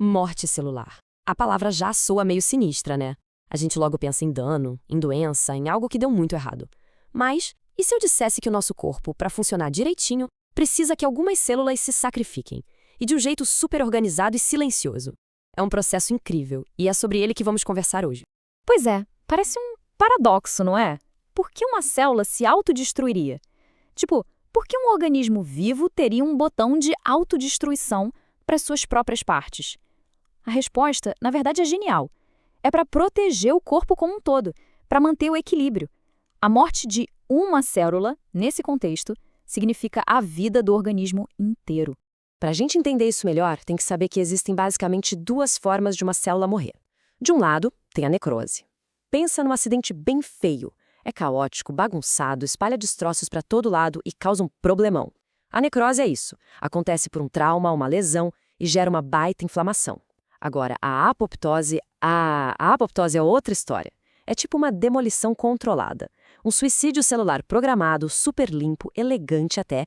Morte celular. A palavra já soa meio sinistra, né? A gente logo pensa em dano, em doença, em algo que deu muito errado. Mas, e se eu dissesse que o nosso corpo, para funcionar direitinho, precisa que algumas células se sacrifiquem, e de um jeito super organizado e silencioso? É um processo incrível, e é sobre ele que vamos conversar hoje. Pois é, parece um paradoxo, não é? Por que uma célula se autodestruiria? Tipo, por que um organismo vivo teria um botão de autodestruição para suas próprias partes? A resposta, na verdade, é genial. É para proteger o corpo como um todo, para manter o equilíbrio. A morte de uma célula, nesse contexto, significa a vida do organismo inteiro. Para a gente entender isso melhor, tem que saber que existem basicamente duas formas de uma célula morrer. De um lado, tem a necrose. Pensa num acidente bem feio. É caótico, bagunçado, espalha destroços para todo lado e causa um problemão. A necrose é isso. Acontece por um trauma, uma lesão e gera uma baita inflamação. Agora, a apoptose é outra história. É tipo uma demolição controlada. Um suicídio celular programado, super limpo, elegante até.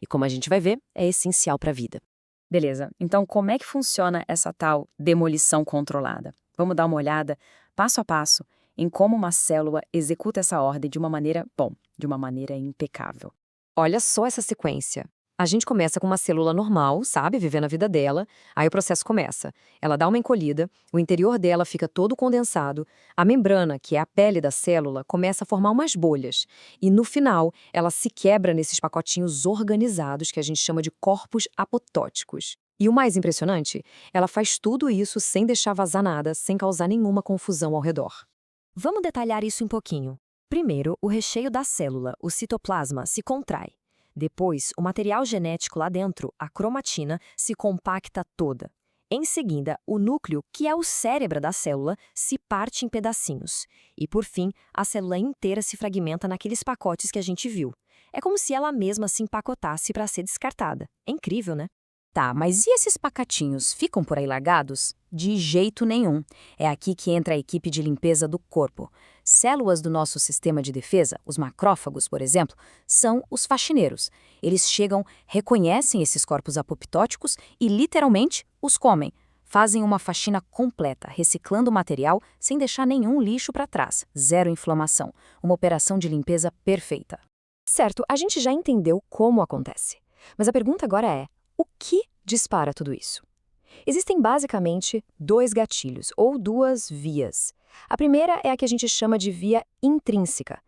E como a gente vai ver, é essencial para a vida. Beleza, então como é que funciona essa tal demolição controlada? Vamos dar uma olhada, passo a passo, em como uma célula executa essa ordem de uma maneira impecável. Olha só essa sequência. A gente começa com uma célula normal, sabe, vivendo a vida dela. Aí o processo começa. Ela dá uma encolhida, o interior dela fica todo condensado, a membrana, que é a pele da célula, começa a formar umas bolhas. E no final, ela se quebra nesses pacotinhos organizados que a gente chama de corpos apotóticos. E o mais impressionante, ela faz tudo isso sem deixar vazar nada, sem causar nenhuma confusão ao redor. Vamos detalhar isso um pouquinho. Primeiro, o recheio da célula, o citoplasma, se contrai. Depois, o material genético lá dentro, a cromatina, se compacta toda. Em seguida, o núcleo, que é o cérebro da célula, se parte em pedacinhos. E, por fim, a célula inteira se fragmenta naqueles pacotes que a gente viu. É como se ela mesma se empacotasse para ser descartada. É incrível, né? Tá, mas e esses pacotinhos ficam por aí largados? De jeito nenhum. É aqui que entra a equipe de limpeza do corpo. Células do nosso sistema de defesa, os macrófagos, por exemplo, são os faxineiros. Eles chegam, reconhecem esses corpos apoptóticos e, literalmente, os comem. Fazem uma faxina completa, reciclando o material sem deixar nenhum lixo para trás. Zero inflamação. Uma operação de limpeza perfeita. Certo, a gente já entendeu como acontece. Mas a pergunta agora é: o que dispara tudo isso? Existem basicamente dois gatilhos, ou duas vias. A primeira é a que a gente chama de via intrínseca.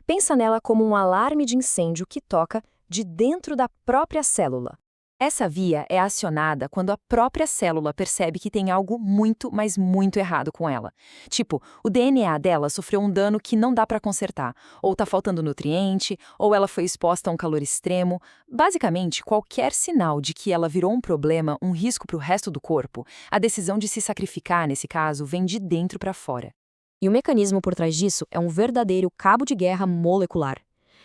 Pensa nela como um alarme de incêndio que toca de dentro da própria célula. Essa via é acionada quando a própria célula percebe que tem algo muito, mas muito errado com ela. Tipo, o DNA dela sofreu um dano que não dá para consertar, ou está faltando nutriente, ou ela foi exposta a um calor extremo. Basicamente, qualquer sinal de que ela virou um problema, um risco para o resto do corpo, a decisão de se sacrificar, nesse caso, vem de dentro para fora. E o mecanismo por trás disso é um verdadeiro cabo de guerra molecular.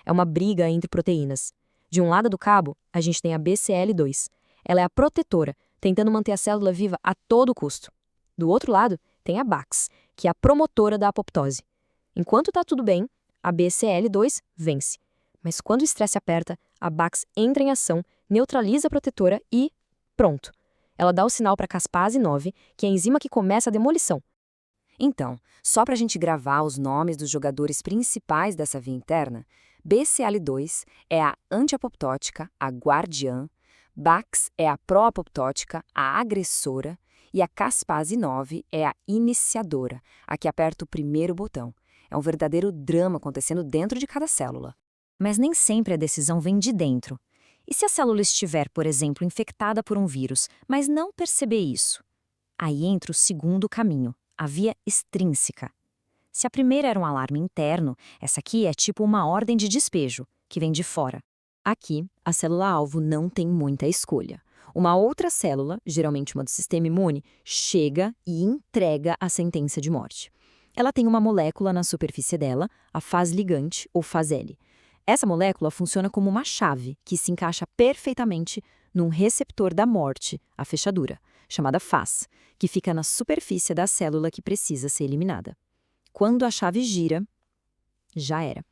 É uma briga entre proteínas. De um lado do cabo, a gente tem a BCL2. Ela é a protetora, tentando manter a célula viva a todo custo. Do outro lado, tem a BAX, que é a promotora da apoptose. Enquanto está tudo bem, a BCL2 vence. Mas quando o estresse aperta, a BAX entra em ação, neutraliza a protetora e pronto. Ela dá o sinal para a caspase 9, que é a enzima que começa a demolição. Então, só para a gente gravar os nomes dos jogadores principais dessa via interna, BCL2 é a antiapoptótica, a guardiã, BAX é a pró-apoptótica, a agressora, e a caspase 9 é a iniciadora, a que aperta o primeiro botão. É um verdadeiro drama acontecendo dentro de cada célula. Mas nem sempre a decisão vem de dentro. E se a célula estiver, por exemplo, infectada por um vírus, mas não perceber isso? Aí entra o segundo caminho, a via extrínseca. Se a primeira era um alarme interno, essa aqui é tipo uma ordem de despejo, que vem de fora. Aqui, a célula-alvo não tem muita escolha. Uma outra célula, geralmente uma do sistema imune, chega e entrega a sentença de morte. Ela tem uma molécula na superfície dela, a faz ligante ou faz L. Essa molécula funciona como uma chave que se encaixa perfeitamente num receptor da morte, a fechadura, chamada faz, que fica na superfície da célula que precisa ser eliminada. Quando a chave gira, já era.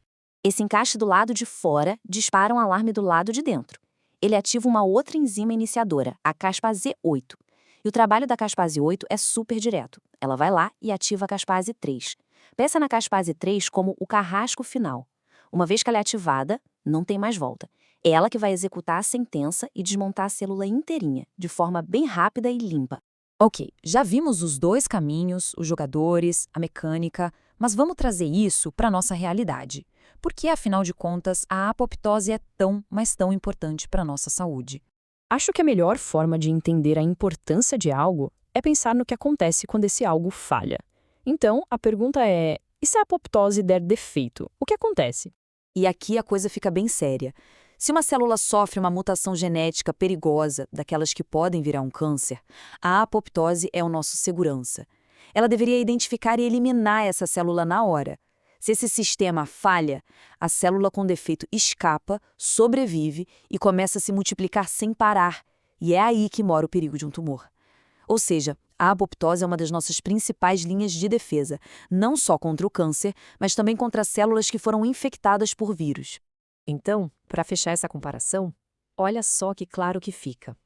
Esse encaixe do lado de fora dispara um alarme do lado de dentro. Ele ativa uma outra enzima iniciadora, a caspase 8. E o trabalho da caspase 8 é super direto. Ela vai lá e ativa a caspase 3. Pensa na caspase 3 como o carrasco final. Uma vez que ela é ativada, não tem mais volta. É ela que vai executar a sentença e desmontar a célula inteirinha, de forma bem rápida e limpa. Ok, já vimos os dois caminhos, os jogadores, a mecânica, mas vamos trazer isso para a nossa realidade. Por que, afinal de contas, a apoptose é tão, mas tão importante para a nossa saúde? Acho que a melhor forma de entender a importância de algo é pensar no que acontece quando esse algo falha. Então, a pergunta é: e se a apoptose der defeito? O que acontece? E aqui a coisa fica bem séria. Se uma célula sofre uma mutação genética perigosa, daquelas que podem virar um câncer, a apoptose é o nosso segurança. Ela deveria identificar e eliminar essa célula na hora. Se esse sistema falha, a célula com defeito escapa, sobrevive e começa a se multiplicar sem parar. E é aí que mora o perigo de um tumor. Ou seja, a apoptose é uma das nossas principais linhas de defesa, não só contra o câncer, mas também contra células que foram infectadas por vírus. Então, para fechar essa comparação, olha só que claro que fica.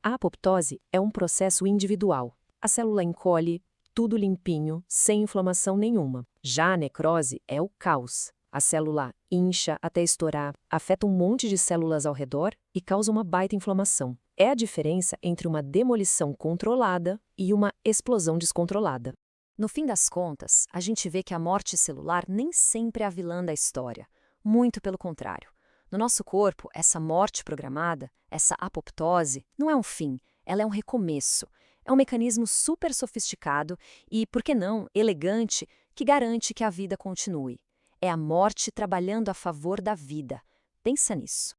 A apoptose é um processo individual. A célula encolhe, tudo limpinho, sem inflamação nenhuma. Já a necrose é o caos. A célula incha até estourar, afeta um monte de células ao redor e causa uma baita inflamação. É a diferença entre uma demolição controlada e uma explosão descontrolada. No fim das contas, a gente vê que a morte celular nem sempre é a vilã da história. Muito pelo contrário. No nosso corpo, essa morte programada, essa apoptose, não é um fim, ela é um recomeço. É um mecanismo super sofisticado e, por que não, elegante, que garante que a vida continue. É a morte trabalhando a favor da vida. Pensa nisso.